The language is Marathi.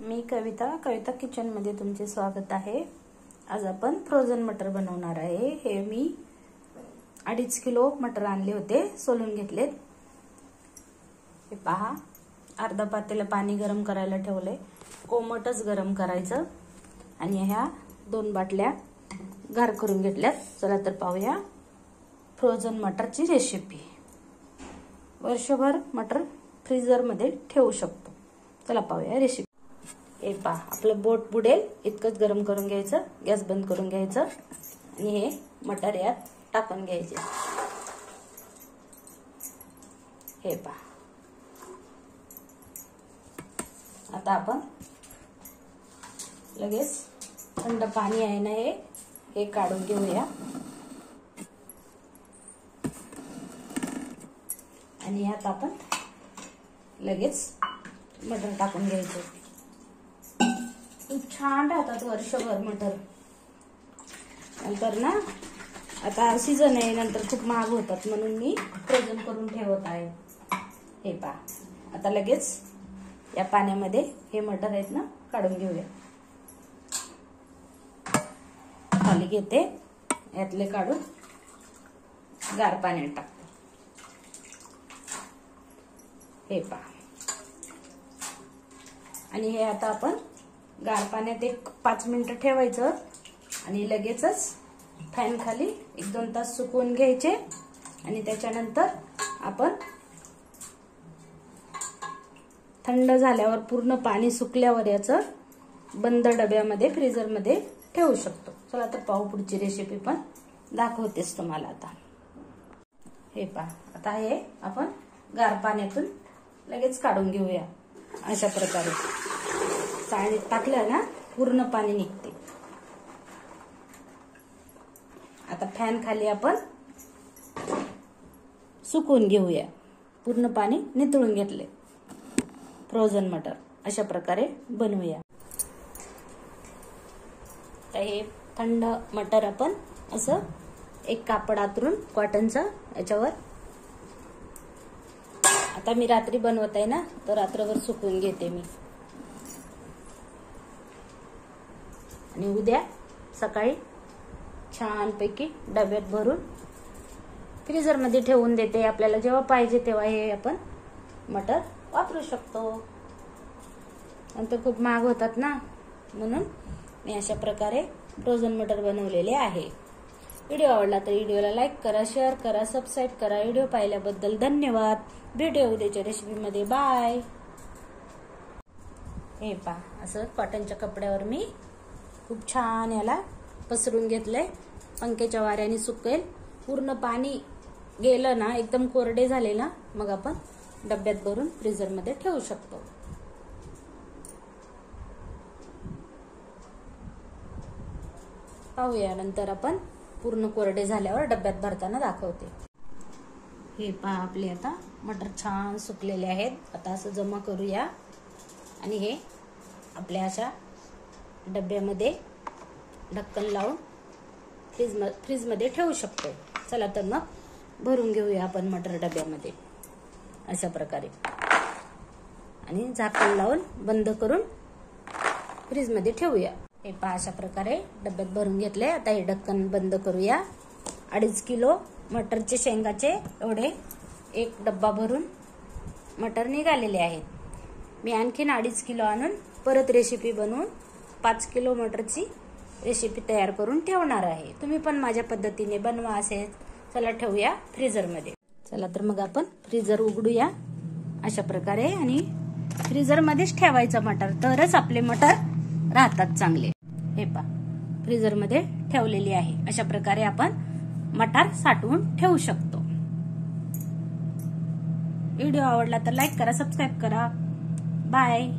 मी कविता किचन मध्ये तुमचे स्वागत आहे। आज आपण फ्रोझन मटर बनवणार आहे। हे मी 2.5 किलो मटर आणले होते, सोलून घेतलेत। हे पहा, अर्धा पातेला पाणी गरम करायला ठेवले, कोमटच गरम करायचं। आणि ह्या 2 बाटल्या गार करून घेतल्यात। चला तर पाहूया फ्रोझन मटरची रेसिपी। वर्षभर मटर फ्रीजर मध्ये ठेवू शकतो। चला पाहूया रेसिपी। हे पहा, आपलं बोट बुडेल इतकंच गरम करून घ्यायचं, गॅस बंद करून घ्यायचं आणि हे मटर यात टाकून घ्यायचे। हे पहा, आता आपण लगेच थंड पाणी आहे ना, हे काढून घेऊया आणि यात आपण लगेच मटर टाकून घ्यायचं। खूप छान राहतात वर्षभर मटर। नंतर ना, आता सीजन आहे, नंतर खूप महाग होतात, म्हणून मी फ्रोझन करून ठेवत आहे। हे पहा, आता लगेच या पाण्यामध्ये हे मटर आहेत ना, काढून घेऊया। खाली घेते, यातले काढून गार पाण्यात टाकते। हे पहा, आणि हे आता आपण गार पाण्यात 1-5 मिनिटं ठेवायचं आणि लगेचच फॅन खाली 1-2 तास सुकवून घ्यायचे। आणि त्याच्यानंतर आपण थंड झाल्यावर, पूर्ण पाणी सुकल्यावर याचं बंद डब्यामध्ये फ्रीजर मध्ये ठेवू शकतो। चला तर पाहू पुढची रेसिपी, पण दाखवतेच तुम्हाला आता। हे पहा, आता हे आपण गार पाण्यातून लगेच काढून घेऊया। अशा प्रकारे चाळणीत टाकलं ना, पूर्ण पाणी निघते। आता फॅन खाली आपण सुकवून घेऊया। पूर्ण पाणी निथळून घेतले। फ्रोझन मटर अशा प्रकारे बनवूया। तर हे थंड मटर आपण असं एक कापड आतरून कॉटनचं याच्यावर, आता मी रात्री बनवत आहे ना, तर रात्रभर सुकवून घेते मी आणि उद्या सकाळी छानपैकी डब्यात भरून फ्रीजर मध्ये ठेवून देते। आपल्याला जेव्हा पाहिजे तेव्हा हे आपण मटर वापरू शकतो। नंतर खूप महाग होतात ना, म्हणून मी अशा प्रकारे फ्रोझन मटर बनवलेले आहे। व्हिडिओ आवडला तर व्हिडिओला लाईक करा, शेअर करा, सबस्क्राईब करा। व्हिडिओ पाहिल्याबद्दल धन्यवाद। भेटूया उद्याच्या रेसिपीमध्ये। बाय। हे पहा, असं कॉटनच्या कपड्यावर मी खूप छान याला पसरून घेतलंय। पंख्याच्या वाऱ्याने सुकेल। पूर्ण पाणी गेलं ना, एकदम कोरडे झाले ना, मग आपण डब्यात भरून फ्रीजर मध्ये ठेवू शकतो। पाहूया नंतर आपण पूर्ण कोरडे झाल्यावर डब्यात भरताना दाखवते। हे पहा, आपले आता मटर छान सुकलेले आहेत। आता असं जमा करूया आणि हे आपल्या अशा डब्यामध्ये ढक्कन लावून फ्रीज मध्ये ठेवू शकतो। चला तर मग भरून घेऊया आपण मटर डब्यामध्ये अशा प्रकारे, आणि झाकण लावून बंद करून फ्रीज मध्ये ठेवूया। हे पहा, अशा प्रकारे डब्यात भरून घेतले। आता हे ढक्कन बंद करूया। 2.5 किलो मटरचे शेंगाचे एवढे एक डब्बा भरून मटर निघालेले आहेत। मी आणखीन 2.5 किलो आणून परत रेसिपी बनवून 5 किलो मटरची रेसिपी तयार करून ठेवणार आहे। तुम्ही पण माझ्या पद्धतीने बनवा असेल। चला ठेवूया फ्रीजर मध्ये। चला तर मग आपण फ्रीजर उघडूया अशा प्रकारे, आणि फ्रीजर मध्येच ठेवायचं मटर, तरच आपले मटर राहतात चांगले। हे पहा, फ्रीजर मध्ये ठेवलेली आहे। अशा प्रकारे आपण मटर साठवून ठेवू शकतो। व्हिडिओ आवडला तर लाईक करा, सबस्क्राईब करा। बाय।